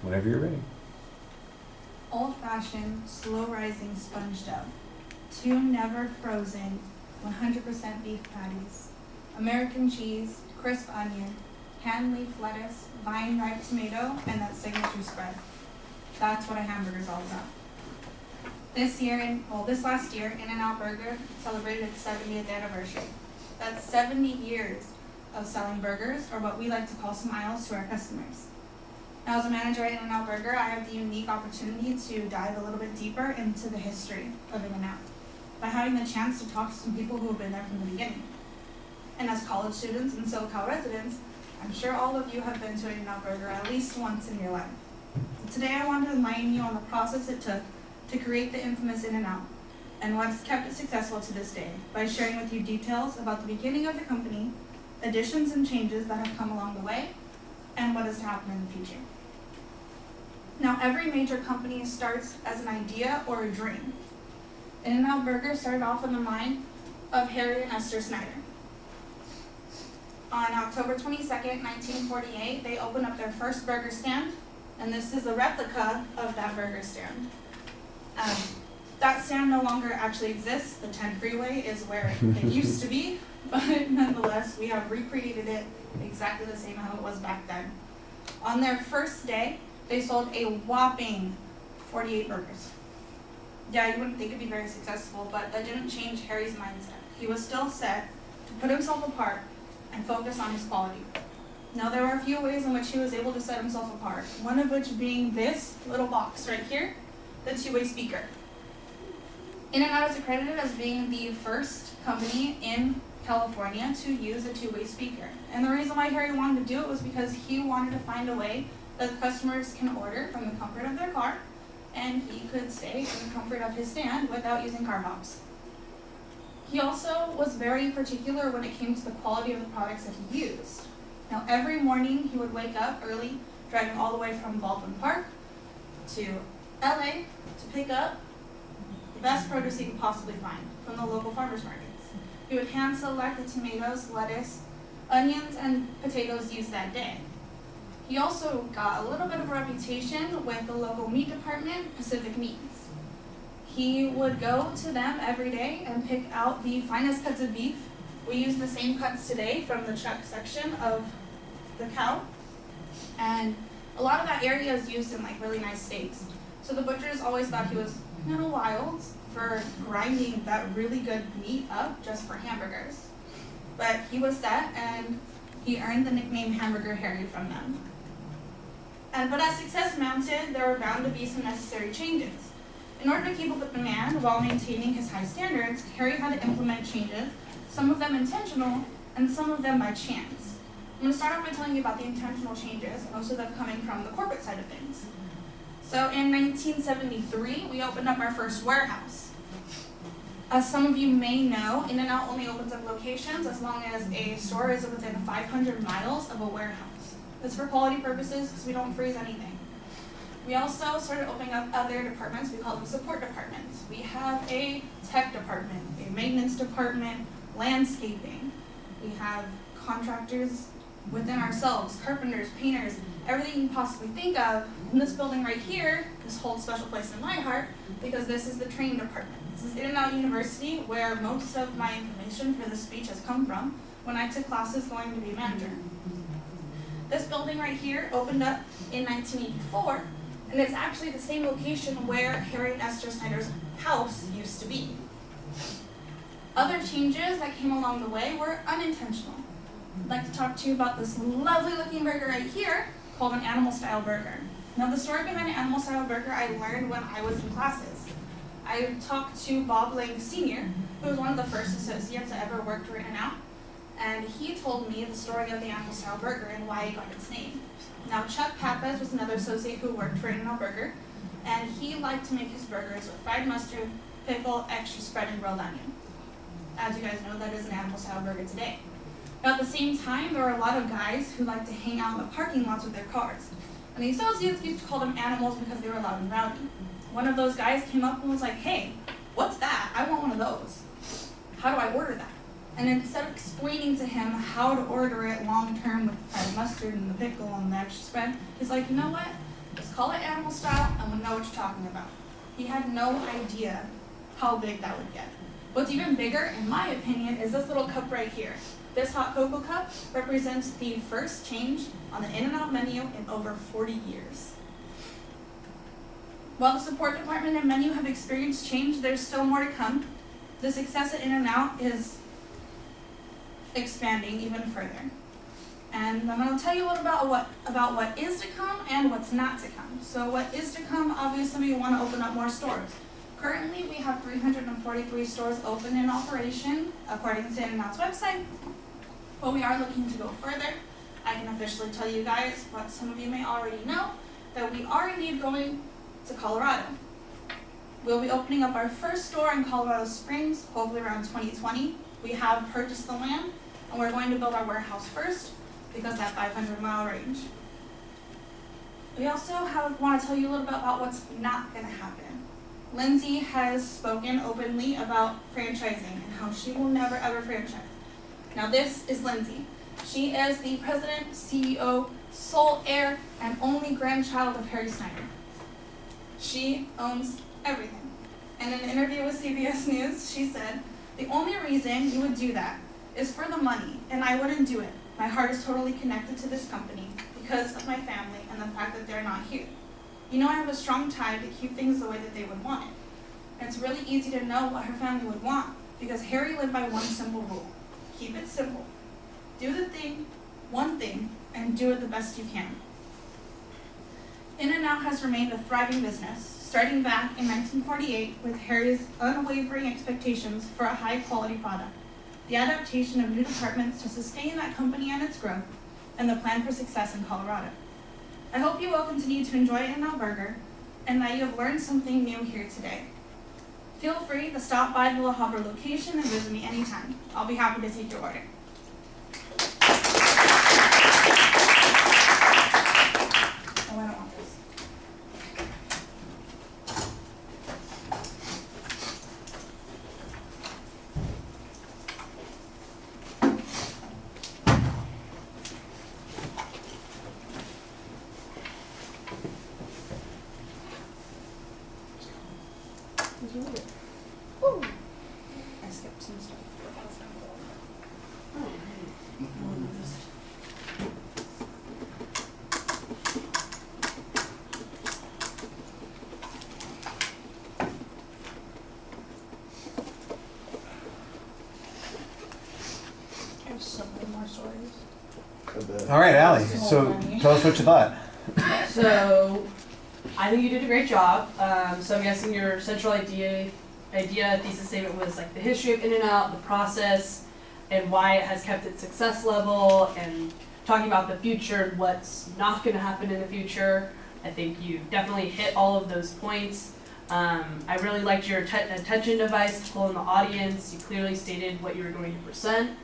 Whenever you're ready. Old-fashioned, slow-rising sponge dough. 2 never frozen, 100% beef patties. American cheese, crisp onion, hand-leaf lettuce, vine-ripe tomato, and that signature spread. That's what a hamburger's all about. This last year, In-N-Out Burger celebrated its 70th anniversary. That's 70 years of selling burgers, or what we like to call smiles, to our customers. Now, as a manager at In-N-Out Burger, I have the unique opportunity to dive a little bit deeper into the history of In-N-Out by having the chance to talk to some people who have been there from the beginning. And as college students and SoCal residents, I'm sure all of you have been to In-N-Out Burger at least once in your life. Today, I want to enlighten you on the process it took to create the infamous In-N-Out and what's kept it successful to this day by sharing with you details about the beginning of the company, additions and changes that have come along the way, and what is to happen in the future. Now, every major company starts as an idea or a dream. In-N-Out Burger started off in the mind of Harry and Esther Snyder. On October 22nd, 1948, they opened up their first burger stand, and this is a replica of that burger stand. That stand no longer actually exists. The 10 freeway is where it used to be, but nonetheless, we have recreated it exactly the same how it was back then. On their first day, they sold a whopping 48 burgers. Yeah, you wouldn't think it'd be very successful, but that didn't change Harry's mindset. He was still set to put himself apart and focus on his quality. Now, there were a few ways in which he was able to set himself apart, one of which being this little box right here, the two-way speaker. In-N-Out is accredited as being the first company in California to use a two-way speaker. And the reason why Harry wanted to do it was because he wanted to find a way that customers can order from the comfort of their car, and he could stay in the comfort of his stand without using car hops. He also was very particular when it came to the quality of the products that he used. Now, every morning he would wake up early, driving all the way from Baldwin Park to LA to pick up the best produce he could possibly find from the local farmers markets. He would hand select the tomatoes, lettuce, onions, and potatoes used that day. He also got a little bit of a reputation with the local meat department, Pacific Meats. He would go to them every day and pick out the finest cuts of beef. We use the same cuts today from the chuck section of the cow. And a lot of that area is used in like really nice steaks. So the butchers always thought he was a little wild for grinding that really good meat up just for hamburgers. But he was set, and he earned the nickname Hamburger Harry from them. But as success mounted, there were bound to be some necessary changes. In order to keep up with demand while maintaining his high standards, Harry had to implement changes, some of them intentional and some of them by chance. I'm going to start off by telling you about the intentional changes, most of them coming from the corporate side of things. So in 1973, we opened up our first warehouse. As some of you may know, In-N-Out only opens up locations as long as a store is within 500 miles of a warehouse. That's for quality purposes because we don't freeze anything. We also started opening up other departments. We call them support departments. We have a tech department, a maintenance department, landscaping. We have contractors within ourselves, carpenters, painters, everything you can possibly think of. In this building right here, this holds a special place in my heart because this is the training department. This is In-N-Out University, where most of my information for this speech has come from when I took classes going to be a manager. This building right here opened up in 1984, and it's actually the same location where Harry and Esther Snyder's house used to be. Other changes that came along the way were unintentional. I'd like to talk to you about this lovely looking burger right here called an animal style burger. Now, the story behind an animal style burger I learned when I was in classes. I talked to Bob Lang Sr., who was one of the first associates that ever worked for In-N-Out, and he told me the story of the animal style burger and why it got its name. Now, Chuck Pappas was another associate who worked for In-N-Out Burger, and he liked to make his burgers with fried mustard, pickle, extra spread, and grilled onion. As you guys know, that is an animal style burger today. Now, at the same time, there were a lot of guys who liked to hang out in the parking lots with their cars. And the associates used to call them animals because they were loud and rowdy. One of those guys came up and was like, "Hey, what's that? I want one of those. How do I order that?" And instead of explaining to him how to order it long term with the fried mustard and the pickle and the extra spread, he's like, "You know what? Just call it animal style and would know what you're talking about. He had no idea how big that would get. What's even bigger, in my opinion, is this little cup right here. This hot cocoa cup represents the first change on the In-N-Out menu in over 40 years. While the support department and menu have experienced change, there's still more to come. The success at In-N-Out is expanding even further. And I'm going to tell you a little about what is to come and what's not to come. So what is to come, obviously we want to open up more stores. Currently we have 343 stores open in operation according to In-N-Out's website, but we are looking to go further. I can officially tell you guys what some of you may already know, that we are indeed going to Colorado. We'll be opening up our first store in Colorado Springs, hopefully around 2020. We have purchased the land and we're going to build our warehouse first, because that 500-mile range. We also want to tell you a little bit about what's not going to happen. Lindsay has spoken openly about franchising and how she will never ever franchise. Now this is Lindsay. She is the president, CEO, sole heir, and only grandchild of Harry Snyder. She owns everything. In an interview with CBS News, she said, "The only reason you would do that is for the money, and I wouldn't do it. My heart is totally connected to this company because of my family and the fact that they're not here. You know, I have a strong tie to keep things the way that they would want it. And it's really easy to know what her family would want because Harry lived by one simple rule. Keep it simple. Do the thing, one thing, and do it the best you can." In-N-Out has remained a thriving business, starting back in 1948 with Harry's unwavering expectations for a high-quality product, the adaptation of new departments to sustain that company and its growth, and the plan for success in Colorado. I hope you will continue to enjoy In-N-Out Burger and that you have learned something new here today. Feel free to stop by the La Habra location and visit me anytime. I'll be happy to take your order. Oh, I don't want this. Ooh. I skipped some stuff. There's so many more stories. All right, Allie, so tell us what you thought. So, I think you did a great job. So I'm guessing your central idea, thesis statement was like the history of In-N-Out, the process, and why it has kept its success level, and talking about the future and what's not going to happen in the future. I think you definitely hit all of those points. I really liked your attention device to pull in the audience. You clearly stated what you were going to present.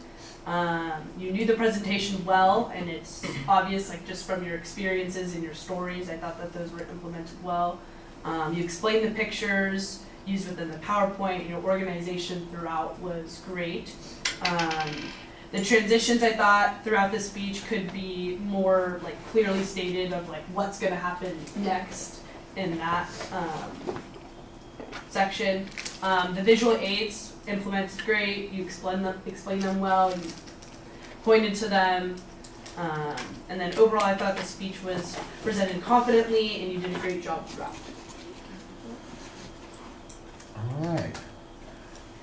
You knew the presentation well, and it's obvious, like just from your experiences and your stories, I thought that those were implemented well. You explained the pictures used within the PowerPoint. Your organization throughout was great. The transitions, I thought, throughout the speech could be more like clearly stated of like what's going to happen next in that section. The visual aids implemented great. You explained them well. You pointed to them. And then overall, I thought the speech was presented confidently, and you did a great job throughout. All right.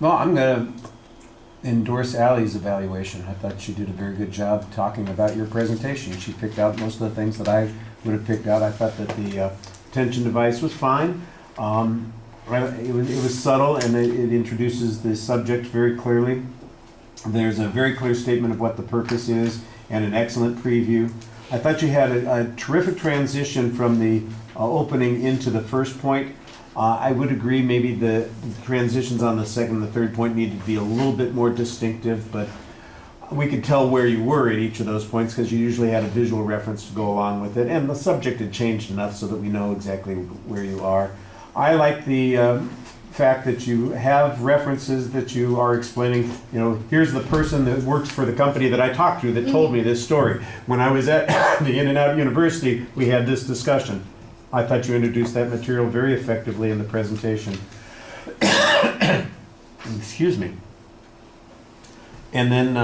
Well, I'm going to endorse Allie's evaluation. I thought she did a very good job talking about your presentation. She picked out most of the things that I would have picked out. I thought that the attention device was fine. It was subtle, and it introduces the subject very clearly. There's a very clear statement of what the purpose is and an excellent preview. I thought you had a terrific transition from the opening into the first point. I would agree maybe the transitions on the second and the third point needed to be a little bit more distinctive, but we could tell where you were at each of those points because you usually had a visual reference to go along with it, and the subject had changed enough so that we know exactly where you are. I like the fact that you have references that you are explaining, here's the person that works for the company that I talked to that told me this story. When I was at the In-N-Out University, we had this discussion. I thought you introduced that material very effectively in the presentation. Excuse me. And then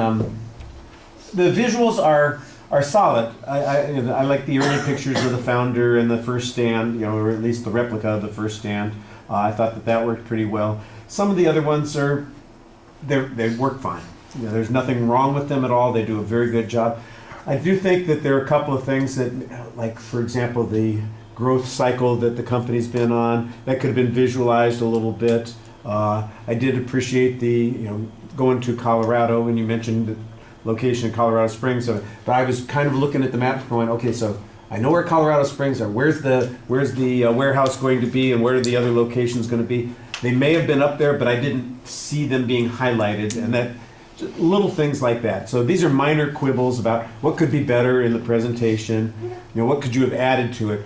the visuals are solid. I like the early pictures of the founder and the first stand, or at least the replica of the first stand. I thought that worked pretty well. Some of the other ones they work fine. There's nothing wrong with them at all. They do a very good job. I do think that there are a couple of things that, like for example, the growth cycle that the company's been on, that could have been visualized a little bit. I did appreciate the, going to Colorado, and you mentioned the location in Colorado Springs. But I was kind of looking at the map going, okay, so I know where Colorado Springs are. Where's the warehouse going to be, and where are the other locations going to be? They may have been up there, but I didn't see them being highlighted, and that just little things like that. So these are minor quibbles about what could be better in the presentation. What could you have added to it?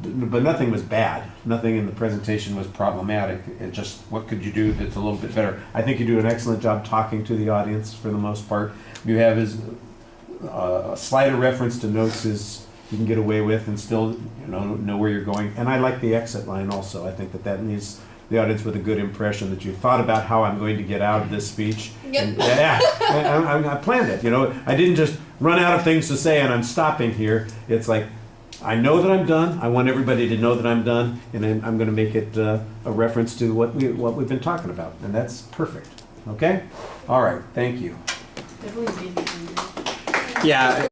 But nothing was bad. Nothing in the presentation was problematic. It just, what could you do that's a little bit better? I think you do an excellent job talking to the audience for the most part. You have a slight reference to notes is you can get away with and still know where you're going. And I like the exit line also. I think that leaves the audience with a good impression that you thought about how I'm going to get out of this speech. Yep. And, I planned it. I didn't just run out of things to say and I'm stopping here. It's like, I know that I'm done. I want everybody to know that I'm done, and I'm going to make it a reference to what we've been talking about, and that's perfect. Okay? All right. Thank you. Definitely made me hungry. Yeah.